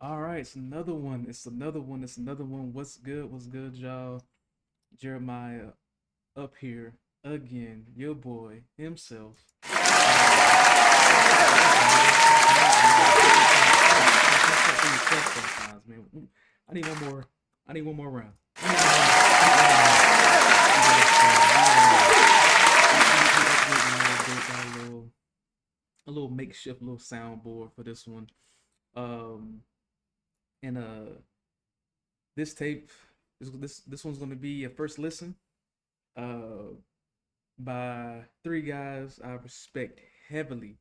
All right, it's another one. It's another one. It's another one. What's good? What's good, y'all? Jeremiah up here again. Your boy himself. Sometimes, man. I need one more. I need one more round. A little makeshift little soundboard for this one. Um, and this tape this one's gonna be a first listen uh by three guys I respect heavily,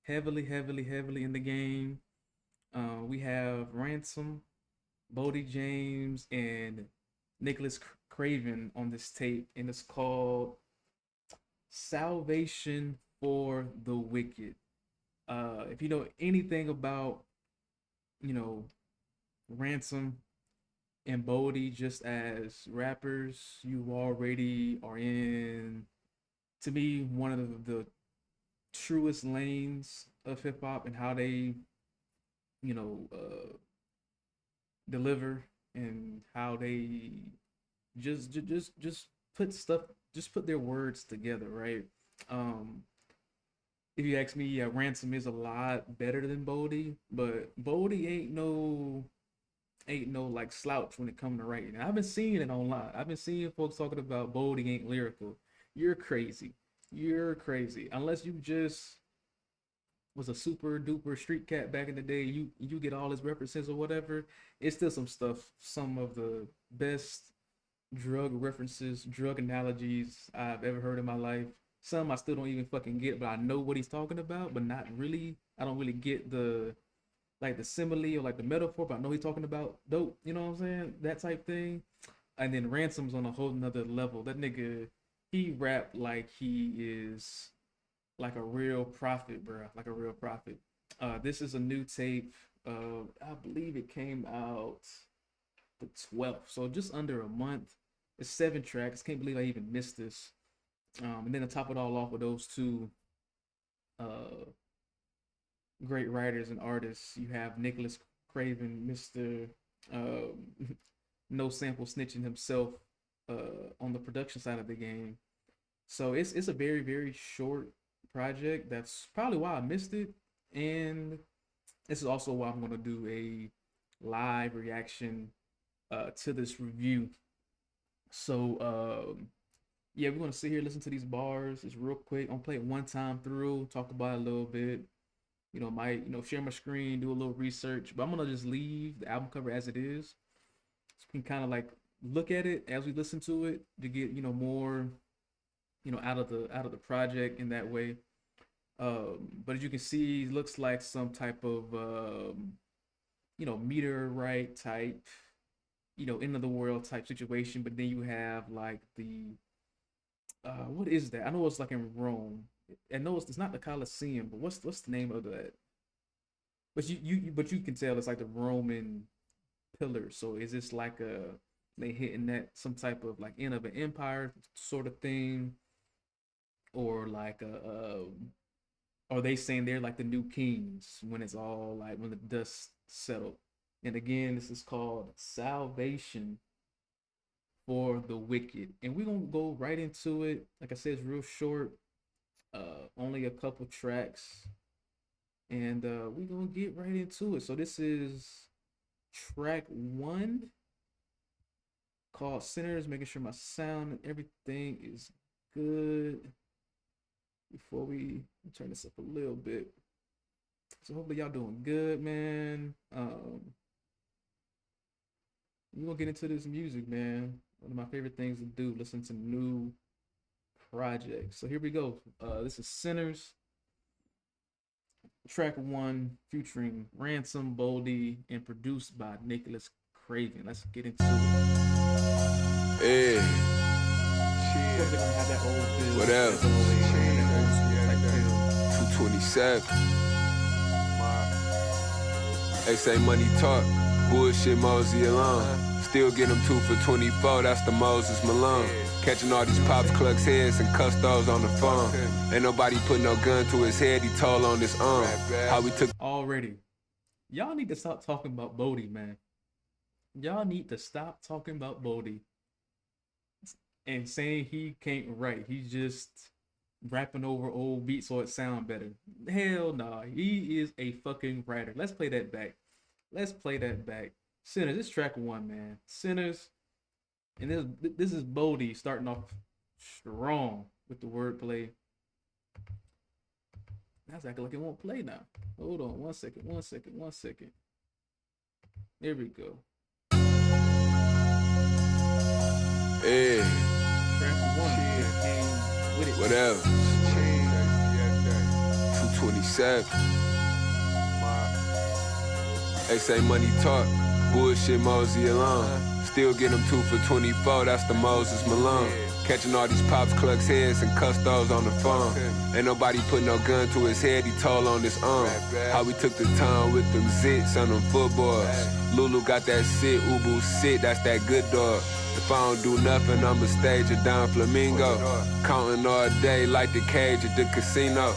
heavily in the game. We have Ransom, Boldy James, and Nicholas Craven on this tape, and it's called Salvation for the Wicked. If you know anything about, you know, Ransom and Boldy just as rappers, you already are in, to me, one of the truest lanes of hip hop and how they, you know, deliver and how they just put stuff, just put their words together, right? Um, if you ask me, yeah, Ransom is a lot better than Boldy, but Boldy ain't no like slouch when it comes to writing. I've been seeing it online. I've been seeing folks talking about Boldy ain't lyrical. You're crazy. You're crazy. Unless you just was a super duper street cat back in the day, you get all his references or whatever. It's still some stuff, some of the best drug references, drug analogies I've ever heard in my life. Some I still don't even fucking get, but I know what he's talking about, but not really. I don't really get the like the simile or like the metaphor, but I know he's talking about dope. You know what I'm saying? That type thing. And then Ransom's on a whole nother level. That nigga, he rap like he is like a real prophet, bro. Like a real prophet. This is a new tape. I believe it came out the 12th, so just under a month. It's 7 tracks. Can't believe I even missed this. And then to top it all off with those two uh, great writers and artists, you have Nicholas Craven, Mister No Sample Snitching himself, on the production side of the game. So it's a very short project. That's probably why I missed it, and this is also why I'm gonna do a live reaction to this review. So yeah, we're gonna sit here, listen to these bars. It's real quick. I'm gonna play it one time through, talk about it a little bit. Might share my screen, do a little research, but I'm gonna just leave the album cover as it is, so we can kind of like look at it as we listen to it to get more out of the project in that way. But as you can see, it looks like some type of meteorite type, end of the world type situation. But then you have like the what is that? I know it's like in Rome. I know it's not the Colosseum, but what's the name of that? But you can tell it's like the Roman pillars. So is this like they hitting that some type of like end of an empire sort of thing, or like are they saying they're like the new kings when it's all like when the dust settled? And again, this is called Salvation for the Wicked, and we're gonna go right into it. Like I said, it's real short, only a couple tracks, and we're gonna get right into it. So this is track one, called Sinners. Making sure my sound and everything is good before we turn this up a little bit. So hopefully y'all doing good, man. We're gonna get into this music, man. One of my favorite things to do, listen to new projects. So here we go. This is Sinners, track one, featuring Ransom, Boldy, and produced by Nicholas Craven. Let's get into it. Hey. Of course, they're gonna have that old feel. What else? That old school type feel. 227. They say money talk, bullshit Mosey alone. Still get them 2 for 24, that's the Moses Malone. Catching all these pops, clucks heads, and custos on the phone. Ain't nobody put no gun to his head, he told on his arm. How we took Already. Y'all need to stop talking about Boldy, man. Y'all need to stop talking about Boldy and saying he can't write. He's just rapping over old beats so it sound better. Hell nah. He is a fucking writer. Let's play that back. Let's play that back. Sinners, this track 1, man. Sinners. And this is Boldy starting off strong with the wordplay. That's acting like it won't play now. Hold on, 1 second. There we go. Hey, Track 1 came with it. what else? 227. They say money talk, bullshit Mosey alone. Still get them 2 for 24, that's the Moses Malone. Catching all these pops, clucks heads, and custos on the phone. Ain't nobody put no gun to his head, he told on his arm. How we took the time with them zits on them footballs. Lulu got that sit, Ubu sit, that's that good dog. If I don't do nothing, I'ma stage a Don Flamingo. Counting all day like the cage at the casino.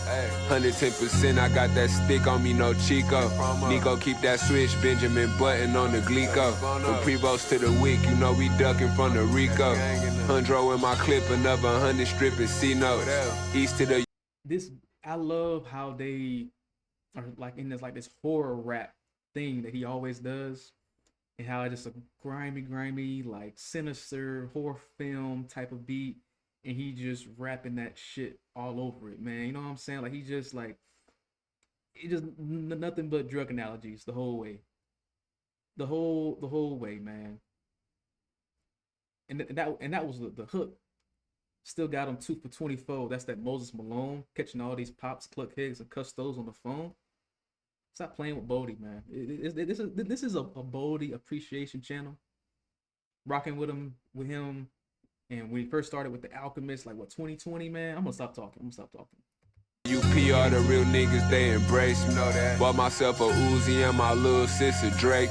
110%, I got that stick on me, no Chico. Nico keep that switch, Benjamin Button on the Glico. From Prevost to the Wick, you know we ducking from the Rico. 100 in my clip, another 100 stripping C-notes. East to the... I love how they are like in this horror rap thing that he always does. And how it's just a grimy, like sinister horror film type of beat, and he just rapping that shit all over it, man. You know what I'm saying? Like he just like it just nothing but drug analogies the whole way, the whole way, man. And that was the hook. Still got him 2 for 24. That's that Moses Malone catching all these pops, cluck heads, and custos on the phone. Stop playing with Boldy, man. This is a Boldy appreciation channel. Rocking with him, and when he first started with the Alchemist, like what 2020, man. I'm gonna stop talking. UP, the real niggas, they embrace me. Bought myself a Uzi and my little sister Drake.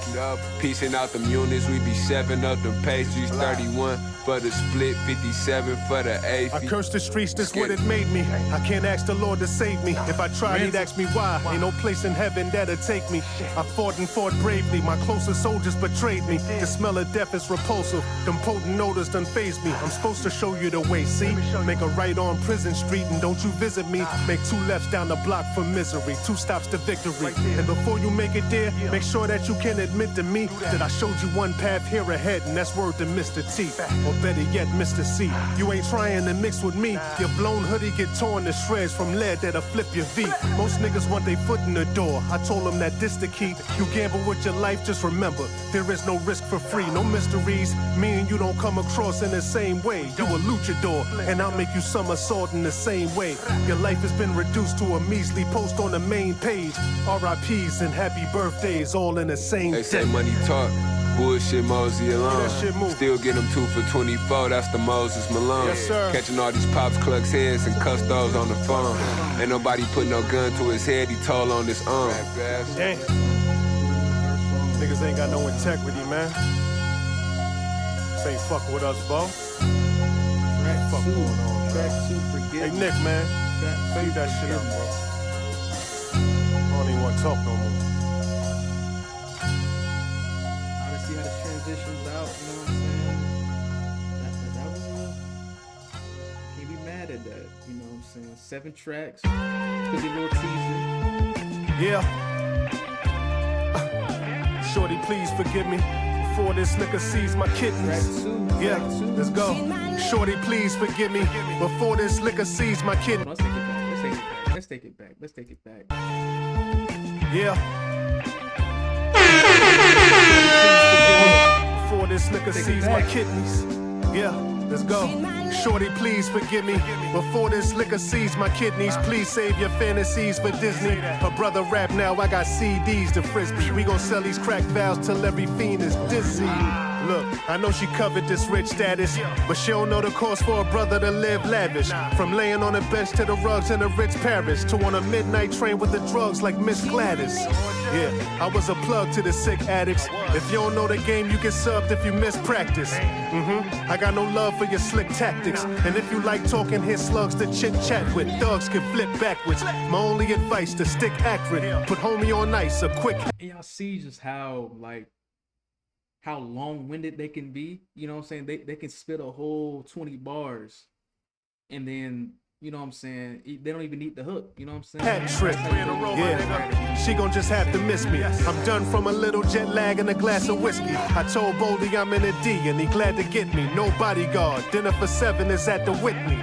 Piecing out them units, we be 7 up them pastries. 31 for the split, 57 for the A. I curse the streets, this what it made me. I can't ask the Lord to save me. If I tried, he'd ask me why. Ain't no place in heaven that'll take me. I fought and fought bravely. My closest soldiers betrayed me. The smell of death is repulsive. Them potent odors done phased me. I'm supposed to show you the way, see? Make a right on Prison Street and don't you visit me. Make 2 lefts down the block for misery. 2 stops to victory. And before you make it there, make sure that you can admit to me that I showed you one path here ahead, and that's word to Mr. T. Or better yet, Mr. C. You ain't trying to mix with me. Your blown hoodie get torn to shreds from lead that'll flip your V. Most niggas want their foot in the door. I told them that this the key. You gamble with your life, just remember, there is no risk for free, no mysteries. Me and you don't come across in the same way. You a luchador, and I'll make you somersault in the same way. Your life has been reduced to a measly post on the main page. RIPs and happy birthdays all in the same day. They say money talk, bullshit Mosey alone. Still get them 2 for 24, that's the Moses Malone. Yes, sir. Catching all these pops, clucks heads, and custos on the phone. Ain't nobody put no gun to his head, he told on his arm. Damn. Niggas ain't got no integrity, man. This ain't fuck with us, bro. Track Fuck 2, going on, track 2, forget Hey, me. Nick, man. Track 2, Leave that shit forget up, me. bro. I don't even want to talk no more. I want to see how this transitions out, you know what I'm saying? That was can't be mad at that, you know what I'm saying? 7 tracks, pretty little teaser. Yeah. Shorty, please forgive me before this liquor sees my Track kittens. 2, Yeah, track 2. let's go. Shorty, please forgive me before this liquor sees my kidney. Let's take it back. Let's take it back. Yeah. Before this liquor Take it sees my back. kidneys. Yeah, let's go. Shorty, please forgive me before this liquor sees my kidneys. Please save your fantasies for Disney. Her brother rap now, I got CDs to frisbee. We gon' sell these crack valves till every fiend is dizzy. Look, I know she covered this rich status, but she don't know the cost for a brother to live lavish. From laying on a bench to the rugs in a rich parish, to on a midnight train with the drugs like Miss Gladys. Yeah, I was a plug to the sick addicts. If you don't know the game, you get subbed if you miss practice. I got no love for your slick tactics. And if you like talking, here's slugs to chit chat with. Thugs can flip backwards. My only advice to stick accurate. Put homie on ice, a quick. And y'all see just how long-winded they can be. You know what I'm saying? They can spit a whole 20 bars, and then, you know what I'm saying, they don't even need the hook. You know what I'm saying? Hat trick. Yeah. She gon' just have to miss me. I'm done from a little jet lag and a glass of whiskey. I told Boldy I'm in a D and he glad to get me. No bodyguard. Dinner for 7 is at the Whitney.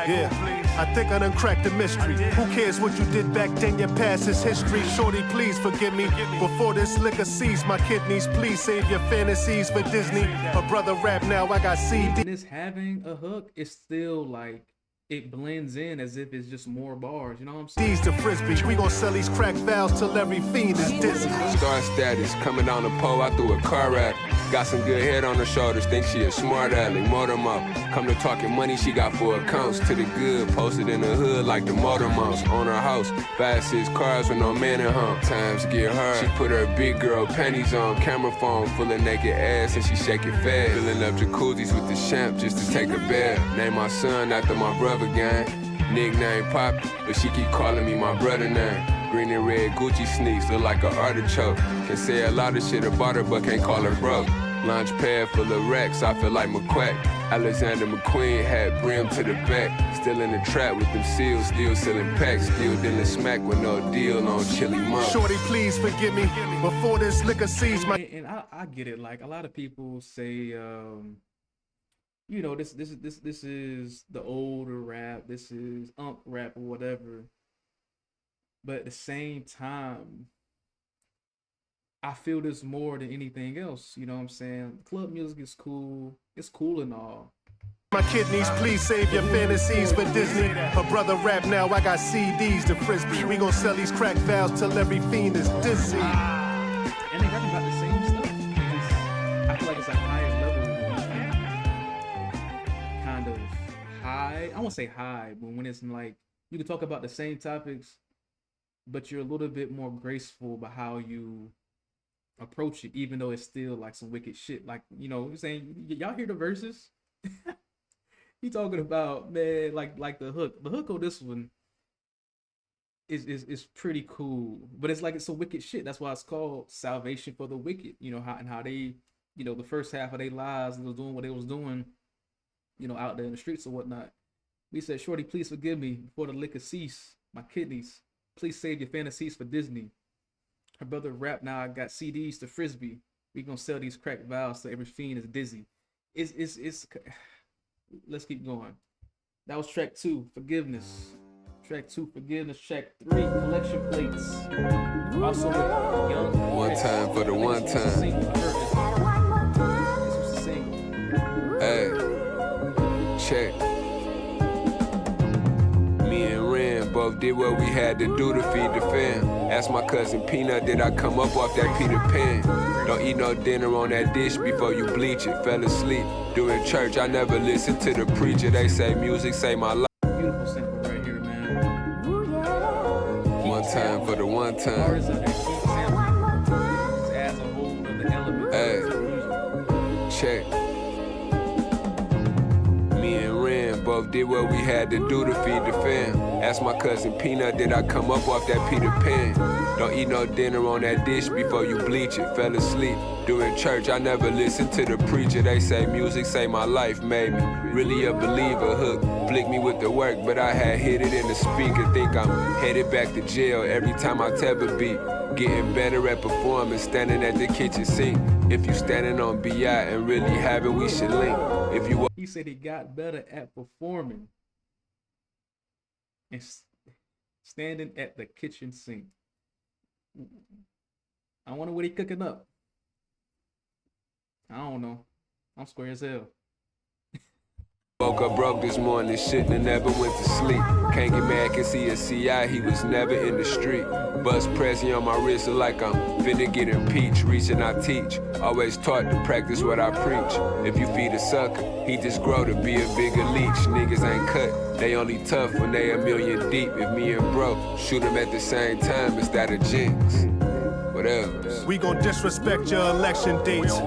Yeah. I think I done cracked the mystery. Who cares what you did back then? Your past is history. Shorty, please forgive me. Before this liquor sees my kidneys, please save your fantasies for Disney. Her brother rap now, I got CD. And this having a hook is still like, it blends in as if it's just more bars, you know what I'm saying? These the frisbee, we gon' sell these crack valves till every fiend is dizzy. Star status, coming down the pole, I threw a car at. Got some good head on her shoulders, think she a smart aleck. Motor mouth, come to talking money she got 4 accounts. To the good, posted in the hood like the motor mouse. On her house, 5-6 cars with no man in home. Times get hard, she put her big girl panties on. Camera phone full of naked ass and she shake it fast. Filling up jacuzzis with the champ just to take a bath. Name my son after my brother gang. Nickname Pop, but she keep calling me my brother name. Green and red Gucci sneaks look like an artichoke. Can say a lot of shit about her, but can't call her broke. Launch pad full of racks, I feel like McQuack. Alexander McQueen hat brim to the back. Still in the trap with them seals, still selling packs. Still dealing smack with no deal on chili mug. Shorty, please forgive me. Before this liquor sees my. And I get it. Like, a lot of people say, you know, this is the older rap, this is rap or whatever. But at the same time, I feel this more than anything else. You know what I'm saying? Club music is cool. It's cool and all. My kidneys, please save your fantasies for Disney. Her brother rap now, I got CDs to frisbee. We gon' sell these crack valves till every fiend is dizzy. And they rapping about the same stuff. I feel like it's a higher level. Kind of high. I won't say high, but when it's like, you can talk about the same topics, but you're a little bit more graceful about how you approach it, even though it's still like some wicked shit. Like, you know, you're saying, y'all hear the verses? He talking about, man, like the hook. The hook on this one is pretty cool, but it's like, it's some wicked shit. That's why it's called Salvation for the Wicked. You know how they, you know, the first half of their lives, they was doing what they was doing, you know, out there in the streets or whatnot. We said, shorty, please forgive me before the liquor cease. My kidneys, please save your fantasies for Disney. Her brother rap now, I got CDs to frisbee. We gonna sell these crack valves so every fiend is dizzy. It's let's keep going. That was track 2, Forgiveness. Track 2, Forgiveness. Track 3, Collection Plates. Also with Young. One time for the one time. This was a single. Hey, check. Me and Ren both did what we had to do to feed the fam. Asked my cousin Peanut, did I come up off that Peter Pan? Don't eat no dinner on that dish before you bleach it. Fell asleep during church, I never listened to the preacher. They say music save my life. Beautiful sample right here, man. One time for the one time. Artists out there keep sampling. This adds a whole other element to music. Check. Me and Ren both did what we had to do to feed the fam. Asked my cousin Peanut, did I come up off that Peter Pan? Don't eat no dinner on that dish before you bleach it. Fell asleep during church, I never listened to the preacher. They say music saved my life, made me really a believer. Hook flick me with the work, but I had hit it in the speaker. Think I'm headed back to jail every time I tap a beat. Getting better at performing, standing at the kitchen sink. If you standing on BI and really have it, we should link. If you He said he got better at performing and standing at the kitchen sink. I wonder what he cooking up. I don't know. I'm square as hell. Woke up broke this morning, shouldn't have never went to sleep. Can't get mad cause he a CI, he was never in the street. Bust Prezi on my wrist look like I'm finna get impeached. Reaching I teach, always taught to practice what I preach. If you feed a sucker, he just grow to be a bigger leech. Niggas ain't cut, they only tough when they a million deep. If me and bro shoot them at the same time, is that a jinx? Whatever. We gon' disrespect your election dates.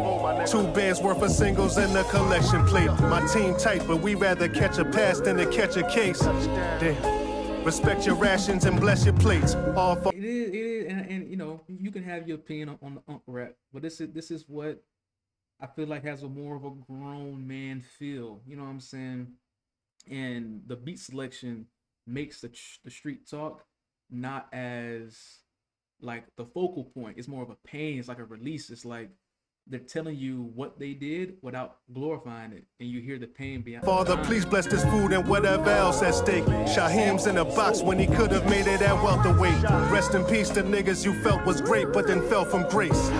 2 bands worth of singles and a collection plate. My team tight, but we rather catch a pass than to catch a case. Damn. Respect your rations and bless your plates. All for It is, and you know, you can have your opinion on the Unk rap, but this is what I feel like has a more of a grown man feel. You know what I'm saying? And the beat selection makes the street talk not as like the focal point. It's more of a pain. It's like a release. It's like they're telling you what they did without glorifying it, and you hear the pain behind. Father, please bless this food and whatever else at stake. Shaheem's in a box when he could have made it at welterweight. Rest in peace to niggas you felt was great, but then fell from grace.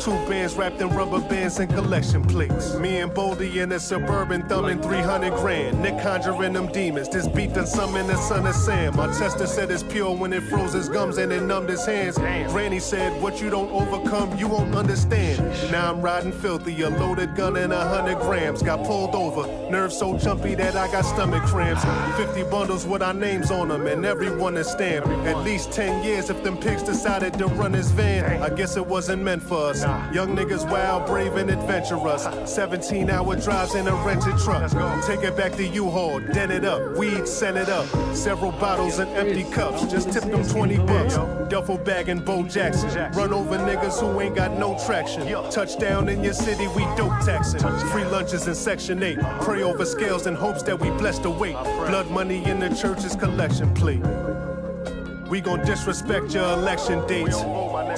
2 bands wrapped in rubber bands and collection plates. Me and Boldy in a Suburban thumbing 300 grand. Nick conjuring them demons. This beat done summon the son of Sam. My tester said it's pure when it froze his gums and it numbed his hands. Granny said, what you don't overcome, you won't understand. Now I'm riding filthy, a loaded gun and 100 grams. Got pulled over, nerves so jumpy that I got stomach cramps. 50 bundles with our names on them and everyone is stamped. At least 10 years if them pigs decided to run this van. I guess it wasn't meant for us. Young niggas wild, brave, and adventurous. 17-hour drives in a rented truck. Take it back to U-Haul, dent it up, weed, send it up. Several bottles and empty cups, just tip them 20 bucks. Duffel bag and Bo Jackson. Run over niggas who ain't got no traction. Touchdown in your city, we dope taxing. Free lunches in Section 8. Pray over scales in hopes that we bless the weight. Blood money in the church's collection plate. We gon' disrespect your election dates.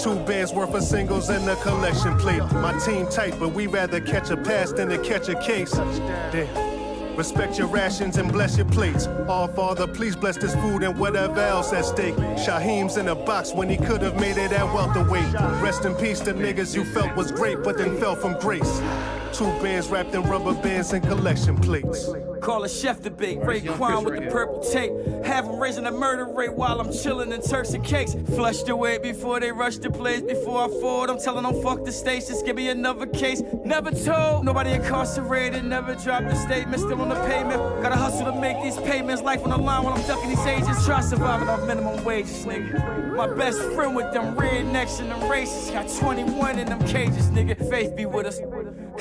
2 bands worth of singles and a collection plate. My team tight, but we rather catch a pass than to catch a case. Damn. Respect your rations and bless your plates. All Father, please bless this food and whatever else at stake. Shaheem's in a box when he could have made it at welterweight. Rest in peace to niggas you felt was great, but then fell from grace. 2 bands wrapped in rubber bands and collection plates. Call a chef to bake, Raekwon with the purple tape. Have him raising the murder rate while I'm chilling in Turks and Cakes. Flushed away before they rush the place. Before I forward, I'm telling them fuck the state. Just give me another case. Never told, nobody incarcerated. Never dropped a statement, still on the pavement. Gotta hustle to make these payments. Life on the line while I'm ducking these agents. Try surviving off minimum wages, nigga. My best friend with them rednecks and them racists. Got 21 in them cages, nigga. Faith be with us.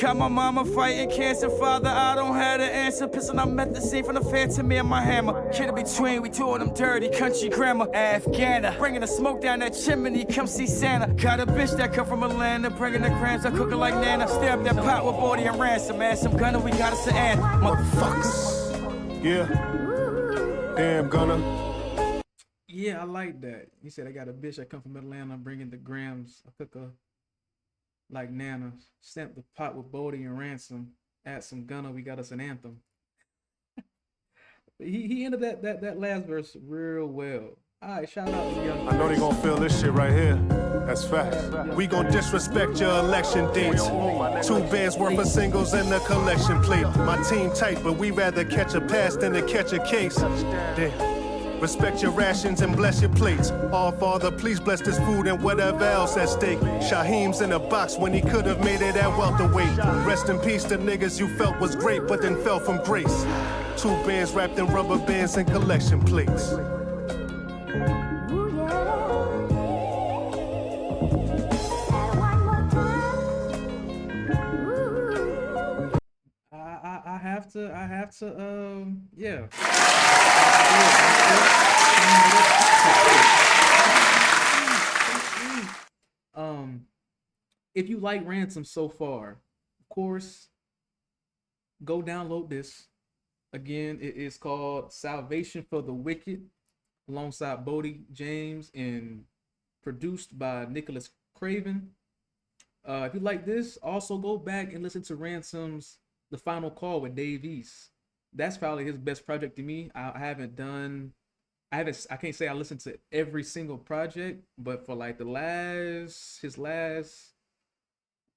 Got my mama fighting cancer, father, I don't have the answer. Pissing on methazine from the phantom me and my hammer. Kid in between, we doing them dirty country grammar. Afghana, bringing the smoke down that chimney, come see Santa. Got a bitch that come from Atlanta, bringing the grams, I cook it like Nana. Stir up that pot with Boldy and Ransom, add some gunner, we got us an anthem, motherfuckers. Yeah. Damn, Gunner. Yeah, I like that. He said, I got a bitch that come from Atlanta, bringing the grams, I cook her like Nana. Stamp the pot with Boldy and Ransom. Add some gunner, we got us an anthem. he ended that last verse real well. All right, shout out to Young. I know they gon' feel this shit right here. That's facts. We gon' disrespect your election dates. 2 bands worth of singles and a collection plate. My team tight, but we rather catch a pass than to catch a case. Damn. Respect your rations and bless your plates. All Father, please bless this food and whatever else at stake. Shaheem's in a box when he could have made it at welterweight. Rest in peace to niggas you felt was great, but then fell from grace. 2 bands wrapped in rubber bands and collection plates. I have to, yeah. If you like Ransom so far, of course, go download this. Again, it is called Salvation for the Wicked, alongside Boldy James and produced by Nicholas Craven. If you like this, also go back and listen to Ransom's The Final Call with Dave East. That's probably his best project to me. I can't say I listened to every single project, but for like his last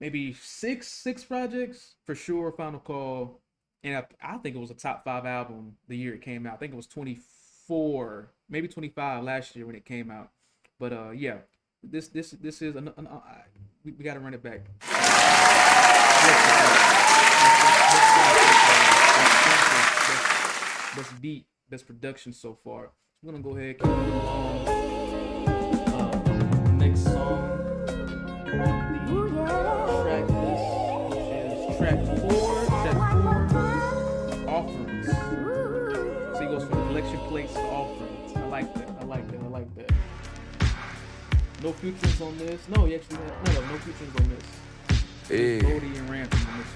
maybe six projects, for sure Final Call and I think it was a top 5 album the year it came out. I think it was 24, maybe 25 last year when it came out. But yeah, this is we got to run it back. Best beat, best production so far. So we're gonna go ahead and keep moving along. Next song, the track list, which is track 4, offerings. So he goes from collection plates to offerings. I like that. No features on this. No, he actually had no features on this. Yeah. Boldy and Ransom on this one.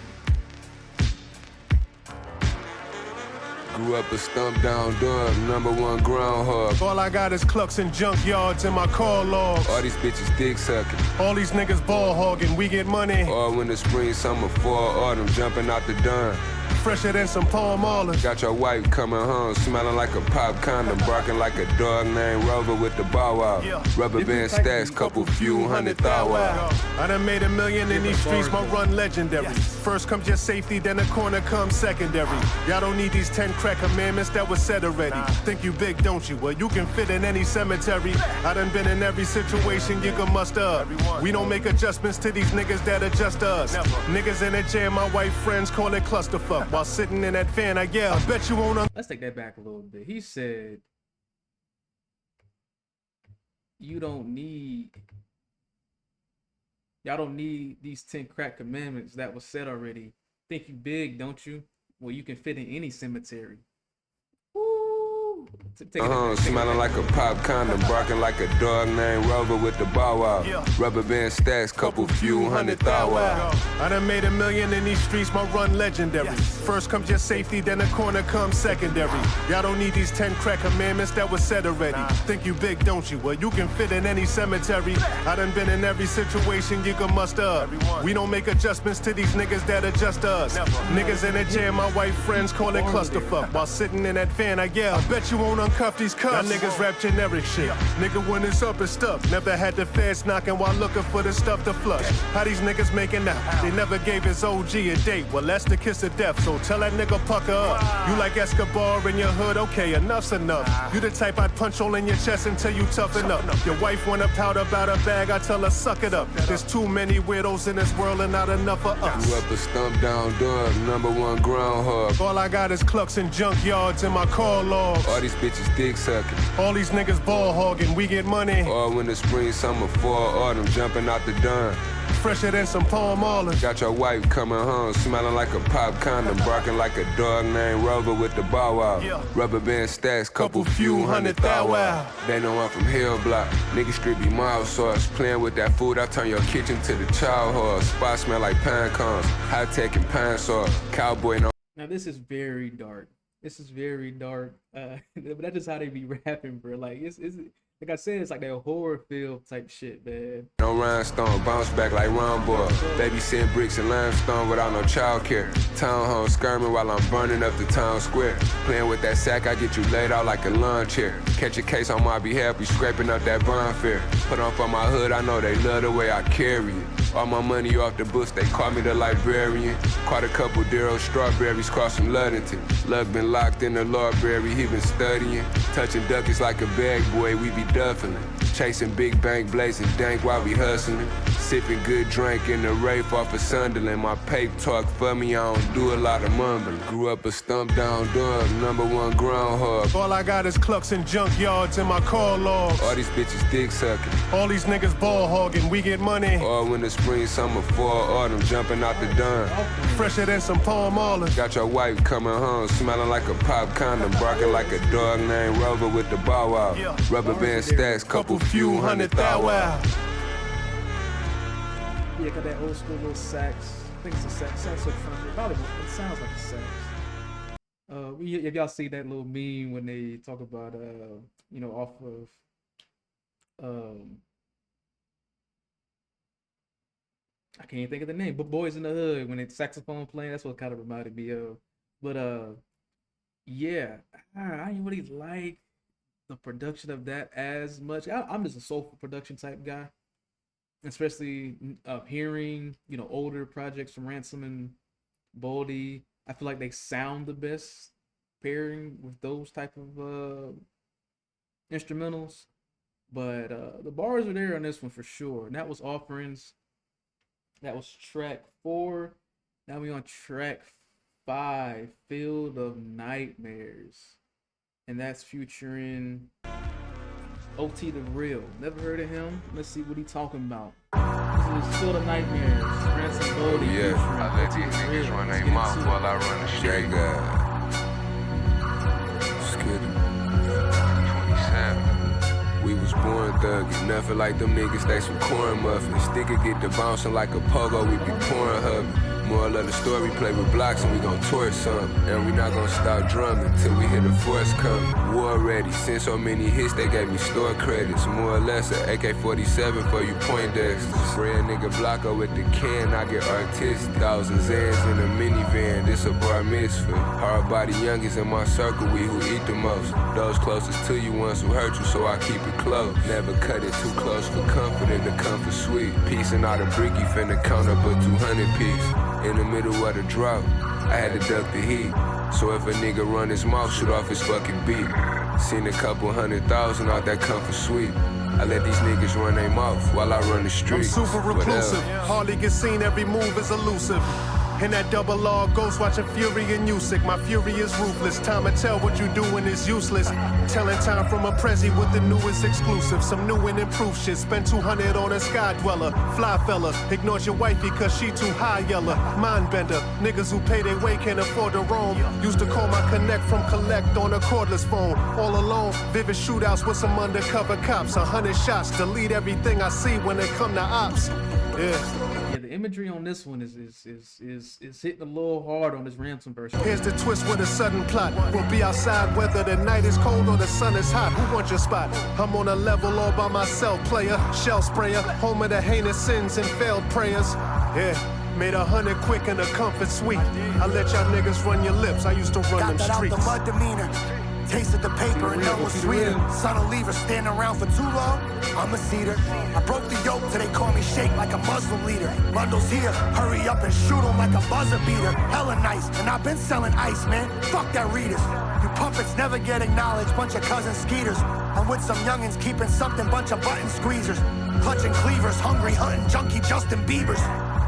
Grew up a stump down dog, #1 groundhog. All I got is clucks and junkyards in my car logs. All these bitches dick sucking. All these niggas ball hogging, we get money. All winter, spring, summer, fall, autumn, jumping out the dawn. Fresher than some palm olives. Got your wife coming home, smelling like a pop condom, barking like a dog named Rover with the bow wow. Rubber band stacks, couple few hundred thou wow. I done made $1 million in these streets, my run legendary. First comes your safety, then the corner comes secondary. Y'all don't need these 10 crack commandments that was said already. Think you big, don't you? Well, you can fit in any cemetery. I done been in every situation you can muster up. We don't make adjustments to these niggas that adjust us. Niggas in the jam, my white friends call it clusterfuck. While sitting in that fan, I bet you won't. Let's take that back a little bit. He said, y'all don't need these 10 crack commandments that was said already. Think you big, don't you? Well, you can fit in any cemetery. Woo! Smelling like a pop condom, barking like a dog named Rover with the bow wow. Rubber band stacks, couple few hundred thou wow. I done made $1 million in these streets, my run legendary. First comes your safety, then the corner comes secondary. Y'all don't need these 10 crack commandments that was said already. Think you big, don't you? Well, you can fit in any cemetery. I done been in every situation you can muster up. We don't make adjustments to these niggas that adjust us. Niggas in the jam, my white friends call it clusterfuck. While sitting in that fan, I bet you won't uncuff these cuffs. Y'all niggas rap generic shit. Nigga, when it's up, it's stuff. Never had the feds knocking while looking for the stuff to flush. How these niggas making out? They never gave his OG a date. Well, that's the kiss of death, so tell that nigga pucker up. You like Escobar in your hood? Okay, enough's enough. You the type I'd punch all in your chest until you toughen up. Your wife wanna pout about a bag, I tell her suck it up. There's too many weirdos in this world and not enough for us. Grew up a stump down dog, #1 groundhog. All I got is clucks and junkyards in my car logs. All these bitches dick sucking. All these niggas ball hogging, we get money. All winter, spring, summer, fall, autumn, jumping out the dawn. Fresher than some palm olives. Got your wife coming home, smelling like a pop condom, barking like a dog named Rover with the bow wow. Rubber band stacks, couple few hundred thou wow. They know I'm from Hill Block, niggas strip be mild sauce. Playing with that food, I turn your kitchen to the child horse. Spot smell like pine cones, high tech and pine saw. Cowboy no. Now this is very dark. But that's just how they be rapping, bro. Like it's like I said, it's like that horror film type shit, man. No rhinestone, bounce back like Rumble. Baby send bricks and limestone without no childcare. Townhome skirming while I'm burning up the town square. Playing with that sack, I get you laid out like a lawn chair. Catch a case on my behalf, we scraping up that bonfire. Put on for my hood, I know they love the way I carry it. All my money off the books, they call me the librarian. Caught a couple Darryl strawberries crossing Ludington. Lug been locked in the library, he been studying. Touching duckies like a bag boy, we be duffing. Chasing big bank, blazing dank while we hustling. Sipping good drink in the Rafe off of Sunderland. My paper talk for me, I don't do a lot of mumbling. Grew up a stump down dog, #1 groundhog. All I got is clucks and junkyards in my car logs. All these bitches dick sucking. All these niggas ball hogging, we get money. All winter, spring, summer, fall, autumn, jumping out the dawn. Fresher than some palm olives. Got your wife coming home, smelling like a pop condom, barking like a dog named Rover with the bow wow. Rubber band stacks, couple few hundred thou wow. Yeah, got that old school little sax. I think it's a saxophone. Probably it sounds like a sax. If y'all see that little meme when they talk about off of I can't think of the name, but Boys in the Hood, when it's saxophone playing, that's what kind of reminded me of. But yeah, I didn't really like the production of that as much. I'm just a soulful production type guy, especially hearing older projects from Ransom and Boldy. I feel like they sound the best pairing with those type of instrumentals. But the bars are there on this one for sure. And that was Offerings. That was track 4. Now we on track 5, Field of Nightmares. And that's featuring OT the Real. Never heard of him. Let's see what he talking about. This is Field of Nightmares. Ransom, Boldy. Yeah, I let these niggas run their mouth while I run the street. Skitty. 27. We was born thuggin', nothing like them niggas, they some corn muffins. Sticker get to bouncing like a pogo, we be pouring hubbin'. Moral of the story, play with blocks and we gon' torch some. And we not gon' stop drumming till we hear the force come. War ready, sent so many hits they gave me store credits. More or less a AK-47 for you Poindexters. Spray a nigga Blocko with the can, I get artistic. Thousand Zans in a minivan, this a bar mitzvah. Hard body youngins in my circle, we who eat the most. Those closest to you ones who hurt you, so I keep it close. Never cut it too close for comfort in the comfort suite. Piecing out a bricky finna count up a 200 piece. In the middle of the drought, I had to duck the heat. So if a nigga run his mouth, shoot off his fucking beat. Seen a couple 100,000 out that comfort suite. I let these niggas run their mouth while I run the streets. I'm super reclusive, hardly get seen, every move is elusive. In that double R, ghost watching Fury and Usyk. My fury is ruthless. Time to tell what you doing is useless. Telling time from a Prezi with the newest exclusive. Some new and improved shit. Spend 200 on a sky dweller. Fly fella. Ignores your wifey cause she too high yella. Mind bender. Niggas who pay their way can't afford to roam. Used to call my connect from collect on a cordless phone. All alone. Vivid shootouts with some undercover cops. 100 shots. Delete everything I see when it come to ops. Yeah, the imagery on this one is hitting a little hard on this Ransom version. Here's the twist with a sudden plot. We'll be outside whether the night is cold or the sun is hot. Who wants your spot? I'm on a level all by myself, player. Shell sprayer, home of the heinous sins and failed prayers. Yeah, made 100 quick in a comfort suite. I let y'all niggas run your lips. I used to run them streets. Got that out the mud demeanor. Tasted the paper and no was sweeter. Son of leaver standing around for too long. I'm a cedar. I broke the yoke till they call me shake like a Muslim leader. Bundles here, hurry up and shoot 'em like a buzzer beater. Hella nice, and I've been selling ice, man. Fuck that readers. You puppets never get acknowledged, bunch of cousin skeeters. I'm with some youngins keeping something, bunch of button squeezers. Clutching cleavers, hungry hunting junkie Justin Biebers.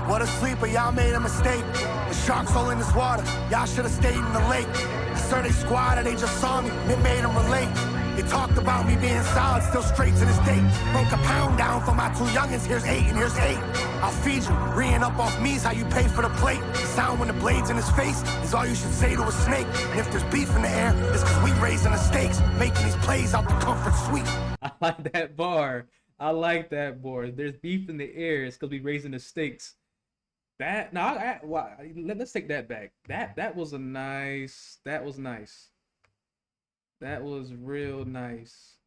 What a sleeper, y'all made a mistake. The sharks all in this water, y'all should've stayed in the lake. I saw they squad and they just saw me, and it made them relate. They talked about me being solid, still straight to this day. Broke a pound down for my 2 youngins, here's 8 and here's 8. I'll feed you, reeing up off me's how you pay for the plate. The sound when the blade's in his face is all you should say to a snake. And if there's beef in the air, it's cause we raising the stakes, making these plays out the comfort suite. I like that bar. I like that bar. There's beef in the air, it's cause we raising the stakes. That let's take that back. That was nice. That was real nice.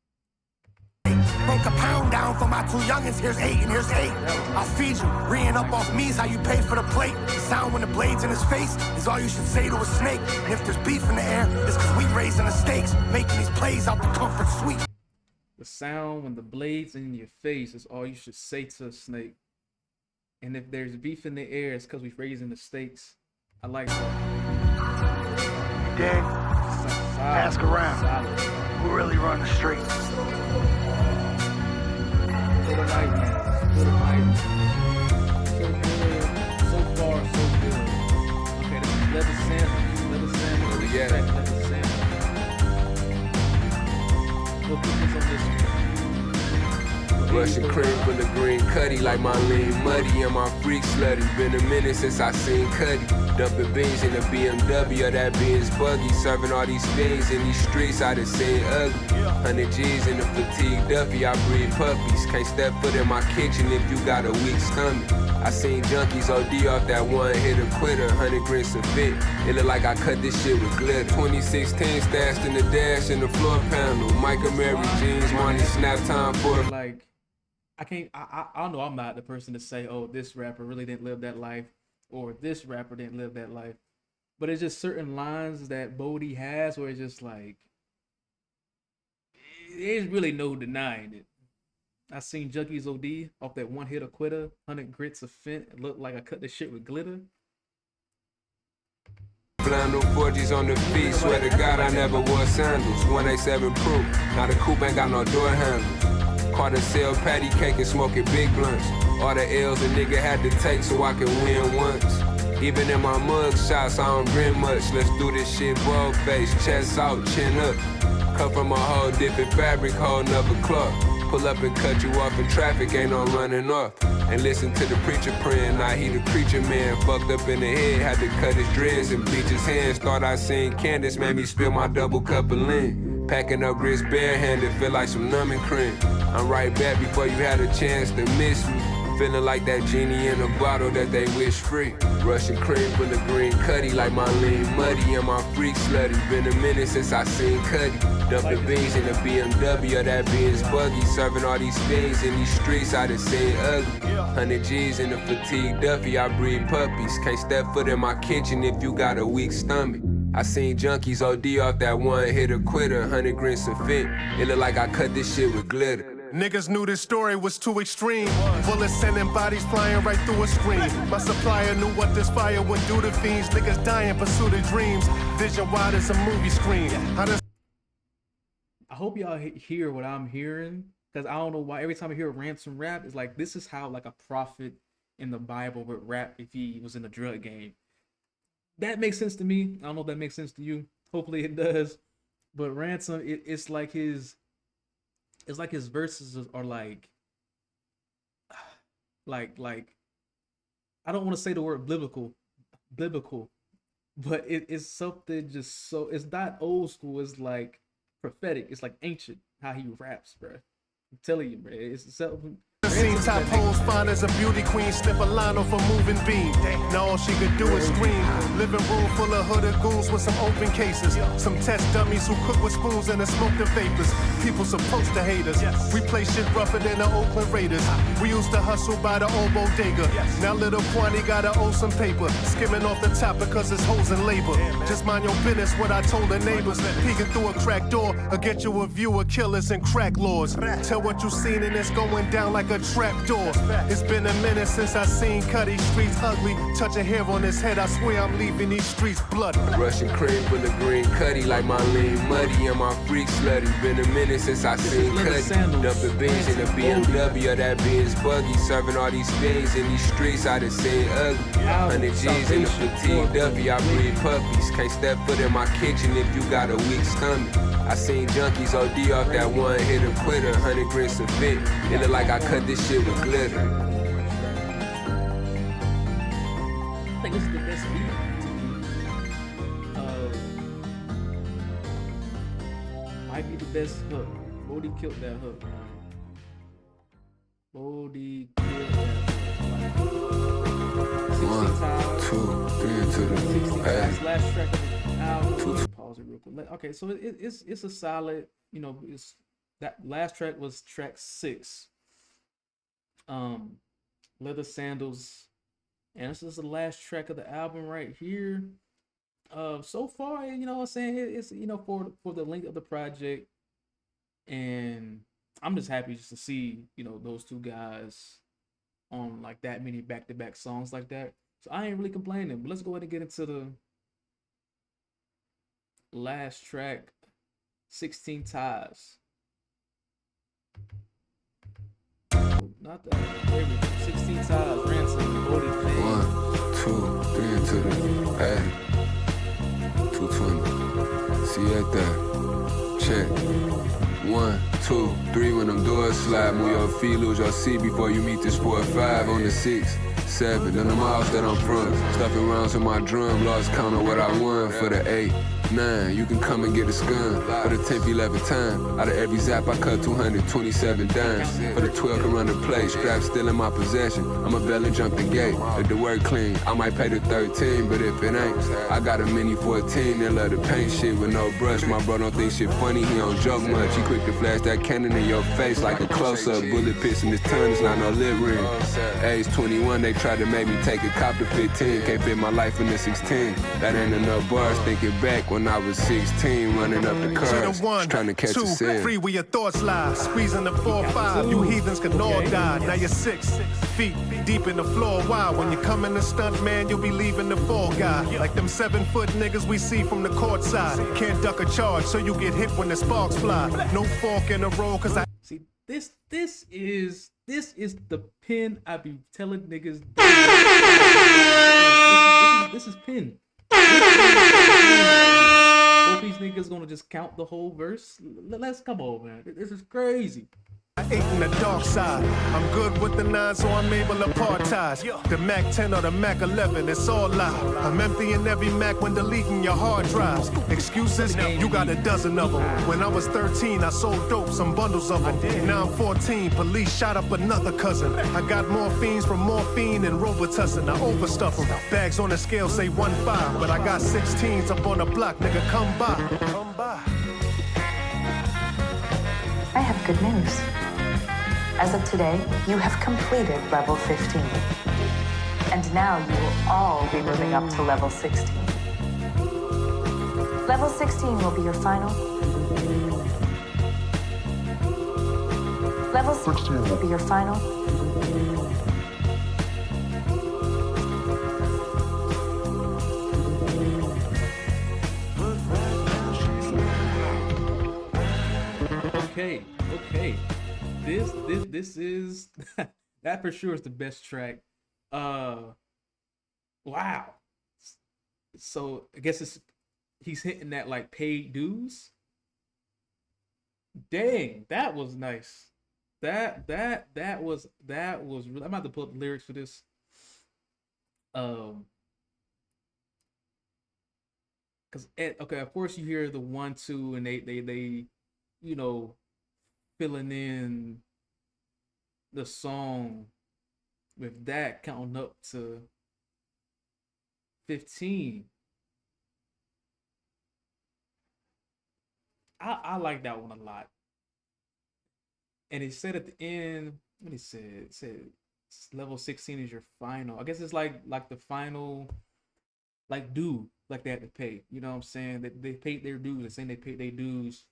Broke a pound down for my 2 youngins, here's 8 and here's 8. I'll feed you, reeing up off me's how you pay for the plate. The sound when the blade's in his face is all you should say to a snake. And if there's beef in the air, it's cause we raising the stakes, making these plays out the comfort suite. The sound when the blade's in your face is all you should say to a snake. And if there's beef in the air, it's because we're raising the stakes. I like that. You dig? Ask around. Solid. Who really run the streets? Good night, man. Good night. So good. So far, so good. Okay, this is Leather Sample. Leather Sample. Where we at? Leather Sample. We'll put this on this one. Russian cream from the green cutty like my lean muddy and my freak slutty. Been a minute since I seen Cuddy. Dumping beans in a BMW or that Benz buggy. Serving all these things in these streets I done seen ugly. 100 G's in a fatigue Duffy, I breed puppies. Can't step foot in my kitchen if you got a weak stomach. I seen junkies OD off that one hit a quitter. 100 grits a fit. It look like I cut this shit with glitter. 2016 stashed in the dash in the floor panel. Micah Mary jeans, money snap time for Like, I know I'm not the person to say, oh, this rapper really didn't live that life, or this rapper didn't live that life. But it's just certain lines that Boldy has where it's just like, there's really no denying it. I seen Junkies OD off that one hit a quitter, 100 grits of fent. It looked like I cut this shit with glitter. flannel, 4G's on the feet. Swear to God I never wore sandals. 187 proof, now the coupe ain't got no door handles. Caught a sell patty cake and smoking big blunts. All the L's a nigga had to take so I can win once. Even in my mug shots, I don't grin much. Let's do this shit bald face, chest out, chin up. Come from a whole different fabric, whole nother cloth. Pull up and cut you off in traffic, ain't no running off. And listen to the preacher praying, now he the creature man. Fucked up in the head, had to cut his dreads and bleach his hands. Thought I seen Candace, made me spill my double cup of lean. Packing up grits barehanded, feel like some numbing cream. I'm right back before you had a chance to miss me. Feeling like that genie in a bottle that they wish free. Russian cream full of green cutty, like my lean muddy and my freak slutty. Been a minute since I seen Cuddy. Dump the beans in the BMW or that Benz buggy. Serving all these fiends in these streets, I done seen ugly. 100 G's in the fatigue Duffy, I breed puppies. Can't step foot in my kitchen if you got a weak stomach. I seen junkies OD off that one hitter quitter. 100 grins of fit, it look like I cut this shit with glitter. Niggas knew this story was too extreme. Bullets sending bodies flying right through a screen. My supplier knew what this fire would do to fiends. Niggas die in pursuit of dreams. Vision wide as a movie screen. I hope y'all hear what I'm hearing, because I don't know why every time I hear Ransom rap, it's like this is how like a prophet in the Bible would rap if he was in a drug game. That makes sense to me. I don't know if that makes sense to you. Hopefully it does. But Ransom, it's like his verses are like I don't want to say the word biblical, but it's something just so, it's not old school, it's like prophetic, it's like ancient how he raps, bro. I'm telling you, bro, it's something. Seen top hoes fine as a beauty queen, sniff a line off a moving beam. Now all she could do is scream. Living room full of hooded goons with some open cases. Some test dummies who cook with spoons and smoke the vapors. People supposed to hate us. We play shit rougher than the Oakland Raiders. We used to hustle by the old bodega. Now little Kwani gotta owe some paper. Skimming off the top because it's hoes in labor. Just mind your business, what I told the neighbors. Peeking through a crack door, or get you a view of killers and crack lords. Tell what you seen and it's going down like a trap door. It's been a minute since I seen Cuddy. Streets ugly. Touch a hair on his head, I swear I'm leaving these streets bloody. Russian cream full of green cutty, like my lean muddy and my freak slutty. Been a minute since I seen Cuddy. Dumping beans in the BMW or that Benz buggy. Serving all these fiends in these streets, I done seen ugly. 100 G's in the fatigue Duffy, I breed puppies. Can't step foot in my kitchen if you got a weak stomach. I seen junkies OD off that one hitter quitter. 100 grins of fit, it look like I cut this shit with glitter. I think this is the best beat to me. Might be the best hook. Boldy killed that hook. Boldy killed that hook. 1, 2, 3 into the past. Last track of the album. Pause it real quick. Okay, so it's a solid. You know, it's that last track was track 6. Leather Sandals, and this is the last track of the album right here. So far, you know what I'm saying, it's, you know, for the length of the project, and I'm just happy just to see, you know, those two guys on like that many back-to-back songs like that. So I ain't really complaining, but let's go ahead and get into the last track, 16 Ties. Not that. There we go. 16 Ties, Ransom, Boldy. 1, 2, 3 into the paddy. 220. See at that. Check. 1, 2, 3 when them doors slide. Move your feet, lose your seat before you meet this 4 or 5 on the 6, 7. And the miles that I'm from. Stuffing rounds in my drum. Lost count of what I won for the 8, 9, you can come and get a scun. For the 10th, 11th time, out of every zap I cut 227 dimes. For the 12 can run the play, strap still in my possession. I'ma bail and jump the gate. If the work clean, I might pay the 13, but if it ain't, I got a mini 14 that love to paint shit with no brush. My bro don't think shit funny, he don't joke much. He quick to flash that cannon in your face like a close-up. Bullet pits in his tongue, it's not no lip ring. Age 21, they tried to make me take a cop to 15. Can't fit my life in the 16. That ain't enough bars, thinking back when when I was 16, running up the To curves, the one, trying to catch two, a sin. free where your thoughts lie. Squeezing the 4-5, you heathens can all die. Now you're 6 feet deep in the floor. Why? When you come in the stunt, man, you'll be leaving the fall guy. Like them 7-foot niggas we see from the court side. Can't duck a charge, so you get hit when the sparks fly. No fork in the road, cause I See, this is the pin I be telling niggas. This is pin. Hope these niggas gonna just count the whole verse. Let's come on, man. This is crazy. ate in the dark side. I'm good with the 9, so I'm able to part ties. The Mac 10 or the Mac 11, it's all lie. I'm emptying every Mac when deleting your hard drives. Excuses? You got a dozen of them. When I was 13, I sold dope, some bundles of them. Now I'm 14, police shot up another cousin. I got morphines from morphine and Robitussin. I overstuff them. Bags on the scale say 1.5, but I got 16s up on the block, nigga, come by. Come by. I have good news. As of today, you have completed level 15. And now you will all be moving up to level 16. Level 16 will be your final. Level 16 will be your final. Okay. This is that for sure is the best track. Wow. So I guess he's hitting that like paid dues. Dang, that was nice. That was really, I'm about to pull up the lyrics for this. Cause okay, of course you hear the 1, 2, and they you know, filling in the song with that counting up to 15. I like that one a lot. And it said at the end, what he said, it said level 16 is your final. I guess it's like the final like due, like they had to pay. You know what I'm saying? That they paid their dues. They're saying they paid their dues.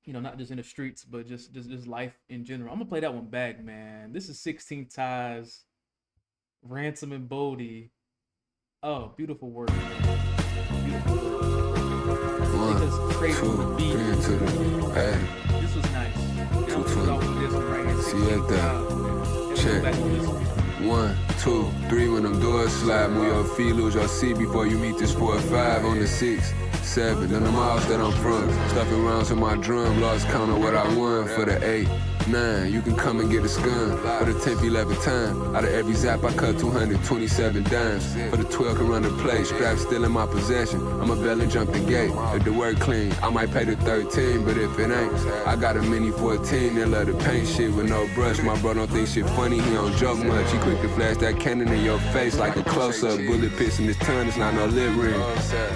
You know, not just in the streets, but just life in general. I'm gonna play that one back, man. This is 16 Ties, Ransom and Boldy. Oh, beautiful work, man. Beautiful work. Because Craven would be. This was nice. And I'm gonna off with this one right here. See at that. Check. 1, 2, 3 when them doors slide. Move your feet, lose your seat before you meet this 4 or 5 on the 6. 7, and the miles that I'm from. Stuffing rounds in my drum, lost count of what I won. For the 8, 9, you can come and get a scun. For the 10th, 11th time, out of every zap I cut 227 dimes. For the 12 can run the play, straps still in my possession. I'ma belly jump the gate. If the work clean, I might pay the 13, but if it ain't, I got a mini 14 that love to paint shit with no brush. My bro don't think shit funny, he don't joke much. He quick to flash that cannon in your face like a close-up. Bullet pissing his tongue, it's not no lip ring.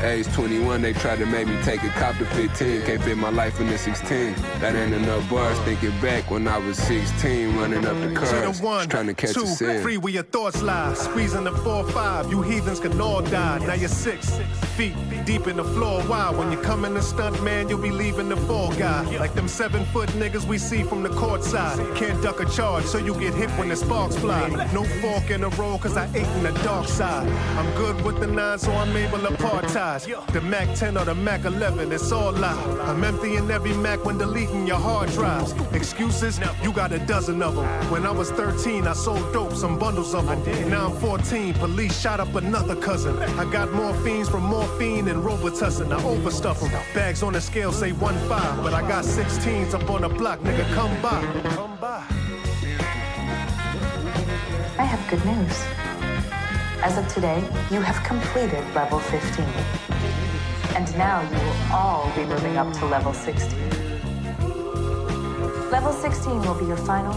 Age 21, they tried to make me take a cop to 15. Can't fit my life in the 16. That ain't enough bars. Thinking back when I was 16, running up the curves, trying to catch a sin. Free where your thoughts lie. Squeezing the 4-5, you heathens can all die. Now you're 6 feet deep in the floor. Why? When you come in the stunt, man, you'll be leaving the fall guy. Like them 7-foot niggas we see from the court side. Can't duck a charge, so you get hit when the sparks fly. No fork in the road, cause I ate in the dark side. I'm good with the 9, so I'm able to part ties. The Mac 10 or the Mac 11, it's all lie. I'm emptying every Mac when deleting your hard drives. Excuses? You got a dozen of them. When I was 13, I sold dope, some bundles of them. Now I'm 14, police shot up another cousin. I got morphines from morphine and Robitussin. I overstuff them. Bags on the scale say 1.5, but I got 16s up on the block, nigga, come by. Come by. I have good news. As of today, you have completed level 15. And now you will all be moving up to level 16. Level 16 will be your final.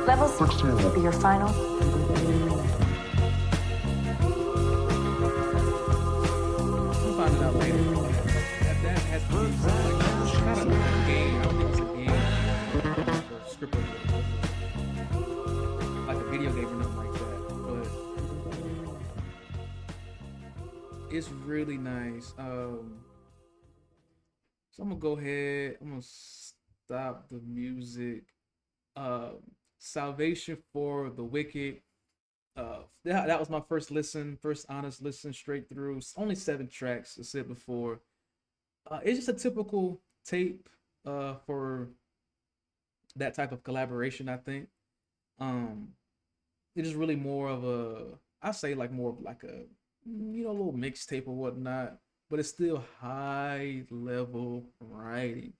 Level 16 will be your final. We'll find it out later. That has to be like kind of a game. I don't think it's a game. Or script of like a video game or nothing like that. But it's really nice. So I'm gonna go ahead. I'm gonna stop the music. Um, Salvation for the Wicked. That was my first listen, first honest listen straight through. It's only 7 tracks, as I said before. It's just a typical tape for that type of collaboration, I think. Um, it is really more of a, I say like more of like a, little mixtape or whatnot, but it's still high level writing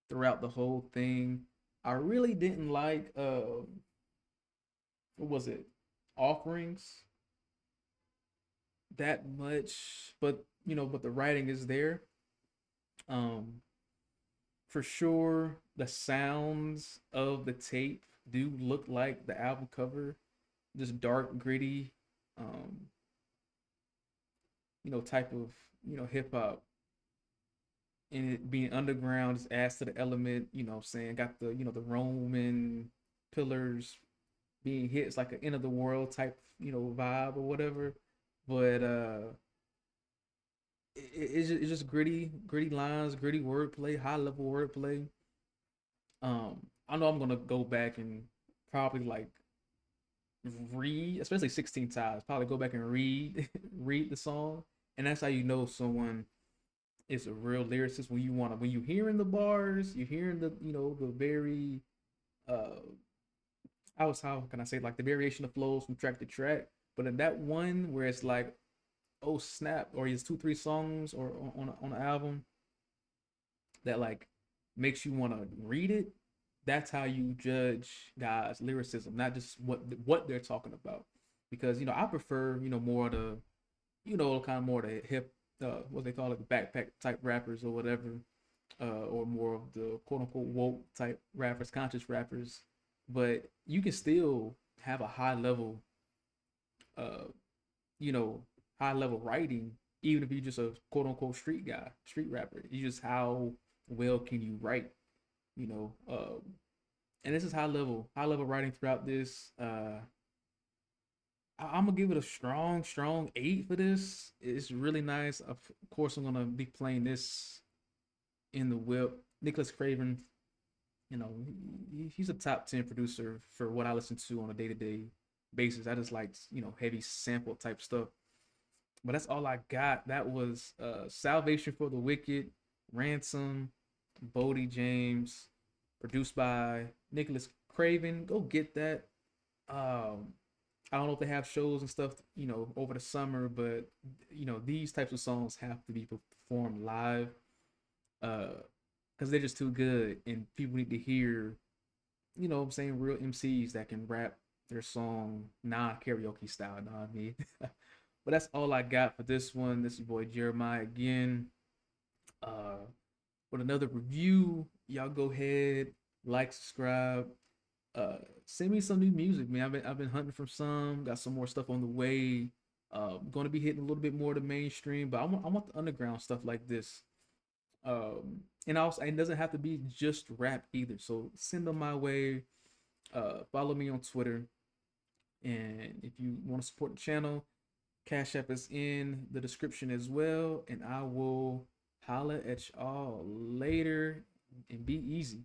throughout the whole thing. I really didn't like what was it, offerings that much, but but the writing is there. Um, for sure, the sounds of the tape do look like the album cover, just dark, gritty, um, type of hip hop, and it being underground just adds to the element. What I'm saying, got the the Roman pillars being hit. It's like an end of the world type vibe or whatever. But it's just gritty lines, gritty wordplay, high level wordplay. I know I'm gonna go back and probably like read, especially 16 times, probably go back and read read the song, and that's how you know someone is a real lyricist. When you hearing the bars, you hearing the the very uh how can I say, like the variation of flows from track to track. But in that one where it's like, oh snap, or it's 2 3 songs or on an album that like makes you want to read it, that's how you judge guys lyricism, not just what they're talking about. Because I prefer more of the kind of more the hip, what they call it, the backpack type rappers or whatever, or more of the quote unquote woke type rappers, conscious rappers. But you can still have a high level, uh, you know, high level writing, even if you're just a quote unquote street guy, street rapper. You just how well can you write, you know? And this is high level writing throughout this. I'm gonna give it a strong 8 for this. It's really nice. Of course, I'm gonna be playing this in the whip. Nicholas Craven, he's a top 10 producer for what I listen to on a day to day basis. I just like heavy sample type stuff. But that's all I got. That was Salvation for the Wicked, Ransom, Boldy James, produced by Nicholas Craven. Go get that. I don't know if they have shows and stuff, over the summer, but these types of songs have to be performed live, because they're just too good, and people need to hear, what I'm saying, real MCs that can rap their song non-karaoke style. Know what I mean? But that's all I got for this one. This is your boy Jeremiah again. Uh, with another review. Y'all go ahead, like, subscribe. Send me some new music, man. I've been hunting for some. Got some more stuff on the way. Going to be hitting a little bit more of the mainstream, but I want the underground stuff like this. And also, it doesn't have to be just rap either. So send them my way. Follow me on Twitter, and if you want to support the channel, Cash App is in the description as well. And I will holla at y'all later, and be easy.